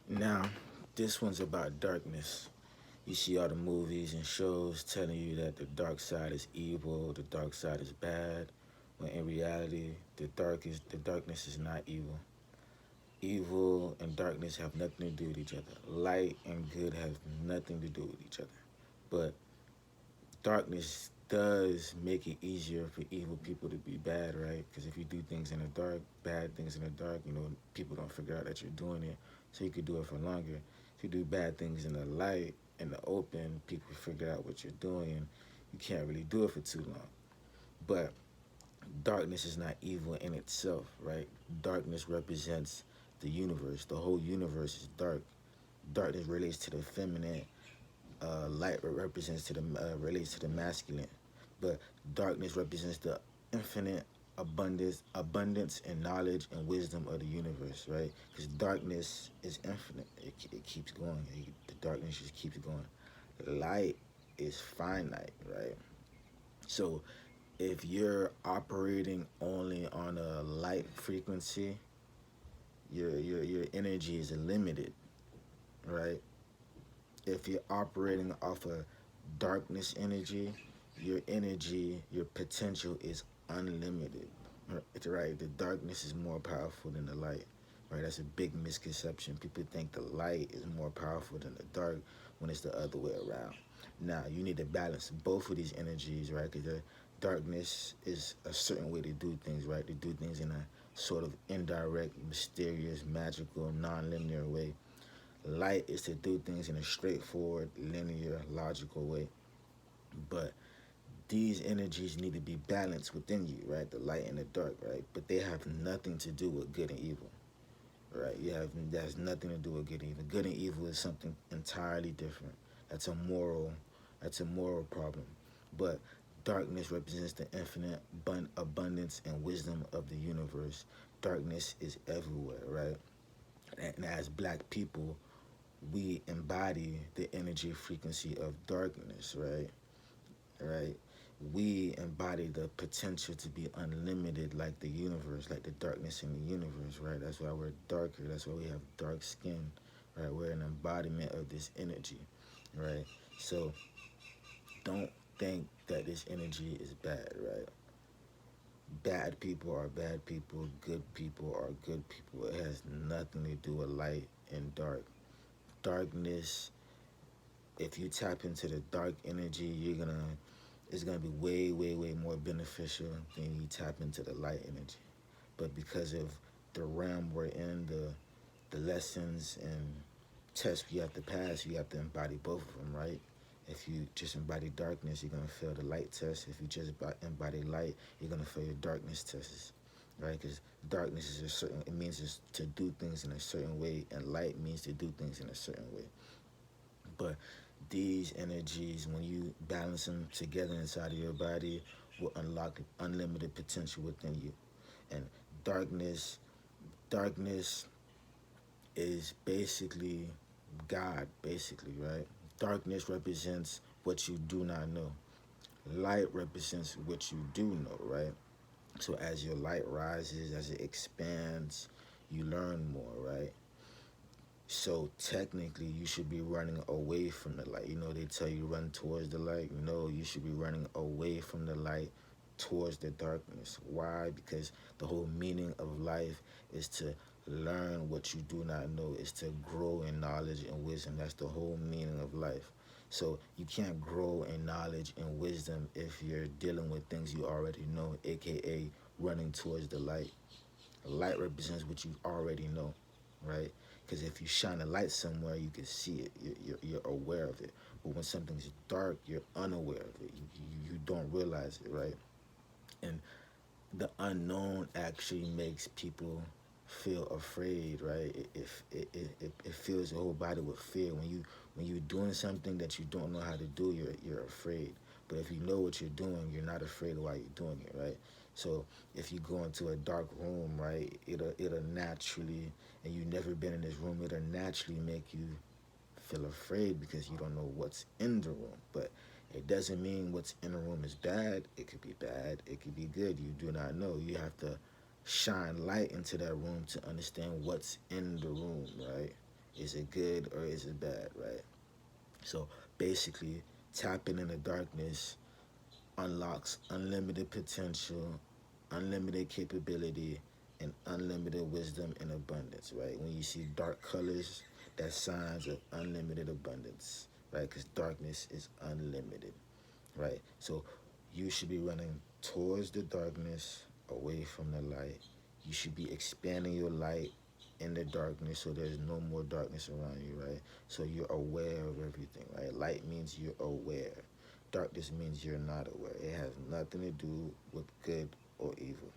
Now, this one's about darkness. You see all the movies and shows telling you that the dark side is evil, the dark side is bad, when in reality, the darkness is not evil. Evil and darkness have nothing to do with each other. Light and good have nothing to do with each other. But darkness does make it easier for evil people to be bad, right? Because if you do things in the dark, bad things in the dark, people don't figure out that you're doing it, so you could do it for longer. If you do bad things in the light, in the open, people figure out what you're doing, and you can't really do it for too long. But darkness is not evil in itself, right? Darkness represents the universe. The whole universe is dark. Darkness relates to the feminine, light represents to the relates to the masculine, but darkness represents the infinite abundance and knowledge and wisdom of the universe, right? Because darkness is infinite. It keeps going. The darkness just keeps going. Light is finite, right? So if you're operating only on a light frequency, your energy is limited, right? If you're operating off of darkness energy, your potential is unlimited. Right? The darkness is more powerful than the light. Right? That's a big misconception. People think the light is more powerful than the dark when it's the other way around. Now, you need to balance both of these energies, right? Because the darkness is a certain way to do things, right? To do things in a sort of indirect, mysterious, magical, non-linear way. Light is to do things in a straightforward, linear, logical way. But these energies need to be balanced within you, right? The light and the dark, right? But they have nothing to do with good and evil, right? That's nothing to do with good and evil. Good and evil is something entirely different. That's a moral, that's a moral problem. But darkness represents the infinite abundance and wisdom of the universe. Darkness is everywhere, right? And as black people, we embody the energy frequency of darkness, right? Right? We embody the potential to be unlimited like the universe, like the darkness in the universe, right? That's why we're darker. That's why we have dark skin, right? We're an embodiment of this energy, right? So don't think that this energy is bad, right? Bad people are bad people, good people are good people. It has nothing to do with light and dark. Darkness, if you tap into the dark energy, it's gonna be way, way, way more beneficial than you tap into the light energy. But because of the realm we're in, the lessons and tests you have to pass, you have to embody both of them, right? If you just embody darkness, you're gonna fail the light test. If you just embody light, you're gonna fail your darkness tests, right? Because darkness is it means it's to do things in a certain way, and light means to do things in a certain way. But these energies, when you balance them together inside of your body, will unlock unlimited potential within you. And darkness, darkness is basically God, basically, right? Darkness represents what you do not know. Light represents what you do know, right? So as your light rises, as it expands, you learn more, right? So technically, you should be running away from the light. They tell you run towards the light. No, you should be running away from the light towards the darkness. Why? Because the whole meaning of life is to learn what you do not know, is to grow in knowledge and wisdom. That's the whole meaning of life. So you can't grow in knowledge and wisdom if you're dealing with things you already know, aka running towards the light. Light represents what you already know, right? Because if you shine a light somewhere, you can see it. You're aware of it. But when something's dark, you're unaware of it. You don't realize it, right? And the unknown actually makes people feel afraid, right? It fills your whole body with fear. When you're doing something that you don't know how to do, you're afraid. But if you know what you're doing, you're not afraid while you're doing it, right? So if you go into a dark room, right, it'll naturally, and you've never been in this room, it'll naturally make you feel afraid because you don't know what's in the room. But it doesn't mean what's in the room is bad. It could be bad. It could be good. You do not know. You have to shine light into that room to understand what's in the room, right? Is it good or is it bad, right? So basically, tapping in the darkness unlocks unlimited potential, unlimited capability, and unlimited wisdom and abundance, right? When you see dark colors, that's signs of unlimited abundance, right? Because darkness is unlimited, right? So you should be running towards the darkness, away from the light. You should be expanding your light in the darkness so there's no more darkness around you, right? So you're aware of everything, right? Light means you're aware. Darkness means you're not aware. It has nothing to do with good or evil,